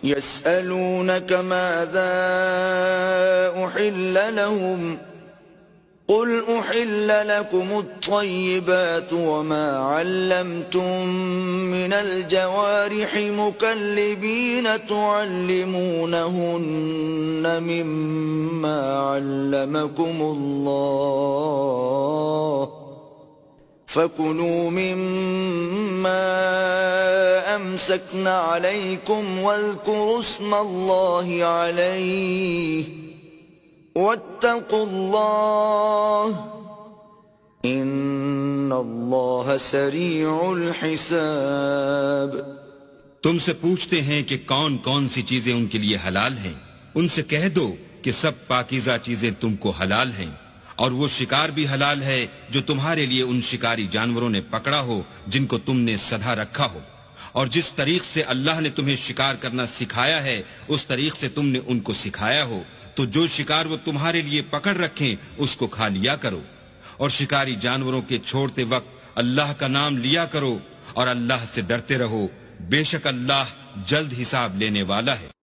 يسألونك ماذا أحل لهم قل أحل لكم الطيبات وما علمتم من الجوارح مكلبين تعلمونهن مما علمكم الله فكلوا مما أمسكن عليكم واذكروا اسم الله عليه واتقوا الله ان اللہ سریع الحساب۔ تم سے پوچھتے ہیں کہ کون کون سی چیزیں ان کے لیے حلال ہیں، ان سے کہہ دو کہ سب پاکیزہ چیزیں تم کو حلال ہیں، اور وہ شکار بھی حلال ہے جو تمہارے لیے ان شکاری جانوروں نے پکڑا ہو جن کو تم نے سدھا رکھا ہو، اور جس طریق سے اللہ نے تمہیں شکار کرنا سکھایا ہے اس طریق سے تم نے ان کو سکھایا ہو، تو جو شکار وہ تمہارے لیے پکڑ رکھیں اس کو کھا لیا کرو، اور شکاری جانوروں کے چھوڑتے وقت اللہ کا نام لیا کرو، اور اللہ سے ڈرتے رہو، بے شک اللہ جلد حساب لینے والا ہے۔